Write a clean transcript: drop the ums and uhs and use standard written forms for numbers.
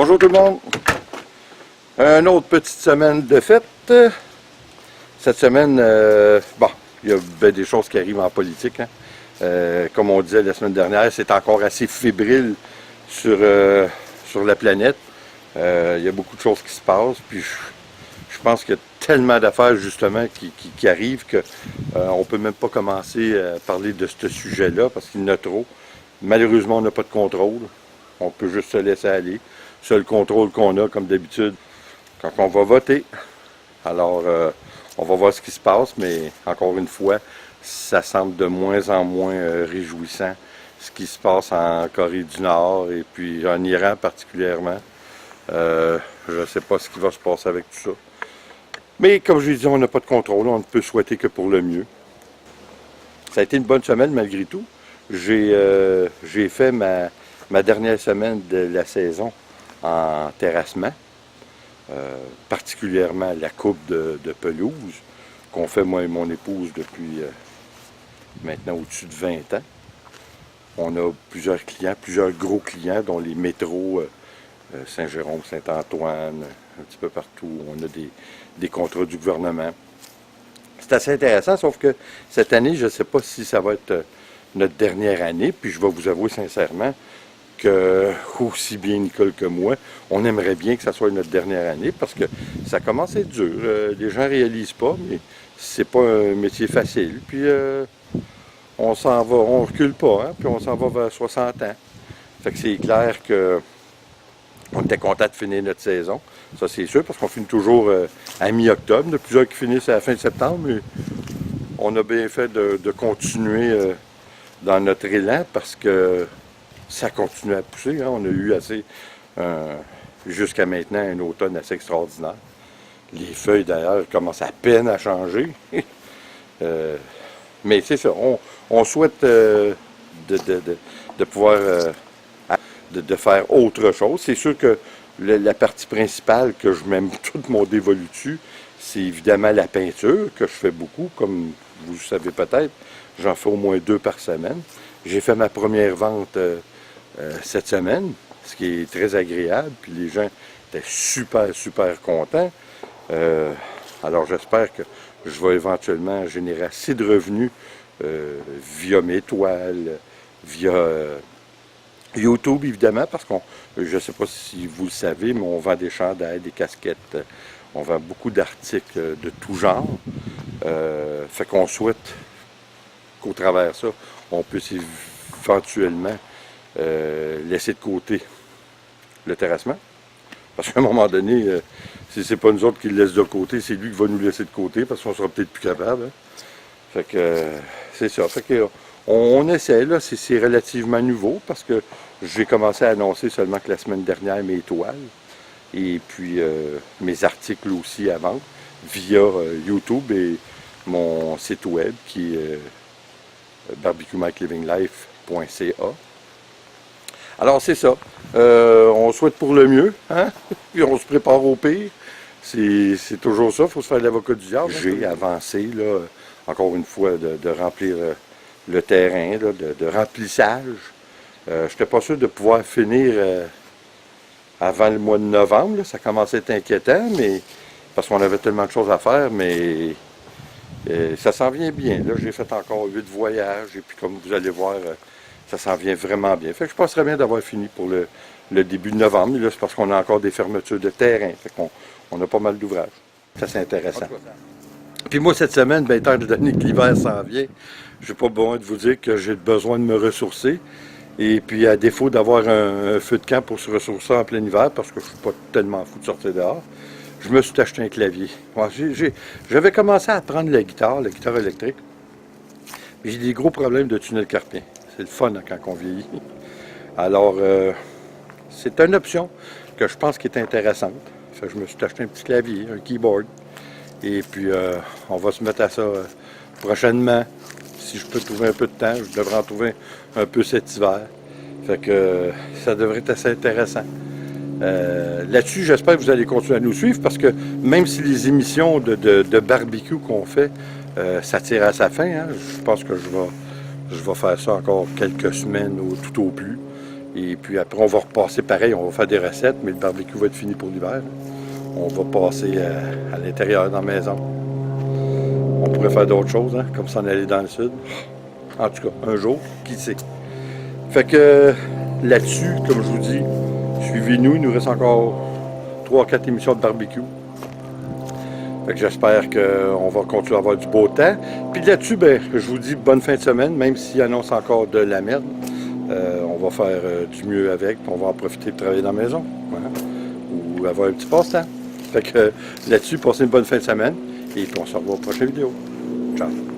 Bonjour tout le monde. Une autre petite semaine de fête. Cette semaine, il y a bien des choses qui arrivent en politique. Hein. Comme on disait la semaine dernière, c'est encore assez fébrile sur la planète. Il y a beaucoup de choses qui se passent. Puis je pense qu'il y a tellement d'affaires justement qui arrivent qu'on ne peut même pas commencer à parler de ce sujet-là parce qu'il y en a trop. Malheureusement, on n'a pas de contrôle. On peut juste se laisser aller. Seul contrôle qu'on a, comme d'habitude, quand on va voter. Alors, on va voir ce qui se passe, mais encore une fois, ça semble de moins en moins réjouissant ce qui se passe en Corée du Nord et puis en Iran particulièrement. Je ne sais pas ce qui va se passer avec tout ça. Mais comme je l'ai dit, on n'a pas de contrôle, on ne peut souhaiter que pour le mieux. Ça a été une bonne semaine malgré tout. J'ai fait ma dernière semaine de la saison en terrassement, particulièrement la coupe de pelouse qu'on fait moi et mon épouse depuis maintenant au-dessus de 20 ans. On a plusieurs clients, plusieurs gros clients, dont les métros Saint-Jérôme, Saint-Antoine, un petit peu partout. On a des contrats du gouvernement. C'est assez intéressant, sauf que cette année, je ne sais pas si ça va être notre dernière année, puis je vais vous avouer sincèrement que, aussi bien Nicole que moi, on aimerait bien que ça soit notre dernière année parce que ça commence à être dur. Les gens ne réalisent pas, mais c'est pas un métier facile. Puis on s'en va, on recule pas, hein, puis on s'en va vers 60 ans. Fait que c'est clair que on était content de finir notre saison. Ça, c'est sûr, parce qu'on finit toujours à mi-octobre. Il y en a plusieurs qui finissent à la fin de septembre, mais on a bien fait de continuer dans notre élan parce que ça continue à pousser. Hein. On a eu jusqu'à maintenant, un automne assez extraordinaire. Les feuilles, d'ailleurs, commencent à peine à changer. Mais c'est ça, on souhaite de pouvoir de faire autre chose. C'est sûr que la partie principale que je mets tout mon dévolu dessus, c'est évidemment la peinture, que je fais beaucoup, comme vous le savez peut-être. J'en fais au moins 2 par semaine. J'ai fait ma première vente cette semaine, ce qui est très agréable, puis les gens étaient super, super contents. Alors j'espère que je vais éventuellement générer assez de revenus via mes toiles, via YouTube évidemment, parce qu'on, je ne sais pas si vous le savez, mais on vend des chandails, des casquettes, on vend beaucoup d'articles de tout genre. Fait qu'on souhaite qu'au travers de ça, on puisse éventuellement laisser de côté le terrassement. Parce qu'à un moment donné, si c'est pas nous autres qui le laissent de côté, c'est lui qui va nous laisser de côté parce qu'on sera peut-être plus capable. Hein. Fait que c'est ça. Fait que on essaie, là, c'est relativement nouveau parce que j'ai commencé à annoncer seulement que la semaine dernière mes toiles et puis mes articles aussi à vendre via YouTube et mon site web qui est barbecuemikelivinglife.ca. Alors c'est ça. On souhaite pour le mieux, hein? Puis on se prépare au pire. C'est toujours ça, il faut se faire l'avocat du diable. J'ai avancé, là, encore une fois, de remplir le terrain, là, de remplissage. Je n'étais pas sûr de pouvoir finir avant le mois de novembre. Là. Ça commençait à être inquiétant, mais parce qu'on avait tellement de choses à faire, mais ça s'en vient bien. Là, j'ai fait encore 8 voyages, et puis comme vous allez voir, ça s'en vient vraiment bien. Fait que je penserais bien d'avoir fini pour le début de novembre. Là, c'est parce qu'on a encore des fermetures de terrain. Fait qu'on a pas mal d'ouvrages. Ça, c'est intéressant. Puis moi, cette semaine, bien, étant donné que l'hiver s'en vient, je n'ai pas besoin de vous dire que j'ai besoin de me ressourcer. Et puis, à défaut d'avoir un feu de camp pour se ressourcer en plein hiver, parce que je ne suis pas tellement fou de sortir dehors, je me suis acheté un clavier. Ouais, j'avais commencé à apprendre la guitare électrique. Mais j'ai des gros problèmes de tunnel carpien. C'est le fun hein, quand on vieillit. Alors, c'est une option que je pense qui est intéressante. Fait que je me suis acheté un petit clavier, un keyboard. Et puis, on va se mettre à ça prochainement. Si je peux trouver un peu de temps, je devrais en trouver un peu cet hiver. Fait que ça devrait être assez intéressant. Là-dessus, j'espère que vous allez continuer à nous suivre parce que même si les émissions de barbecue qu'on fait, ça tire à sa fin, hein, je pense que je vais faire ça encore quelques semaines tout au plus. Et puis après, on va repasser pareil, on va faire des recettes, mais le barbecue va être fini pour l'hiver. On va passer à l'intérieur dans la maison. On pourrait faire d'autres choses, hein, comme s'en aller dans le sud. En tout cas, un jour, qui sait. Fait que là-dessus, comme je vous dis, suivez-nous, il nous reste encore 3-4 émissions de barbecue. Fait que j'espère qu'on va continuer à avoir du beau temps. Puis là-dessus, ben, je vous dis bonne fin de semaine, même s'il annonce encore de la merde. On va faire du mieux avec, on va en profiter de travailler dans la maison. Hein, ou avoir un petit passe-temps. Fait que là-dessus, passez une bonne fin de semaine. Et puis on se revoit aux prochaines vidéos. Ciao!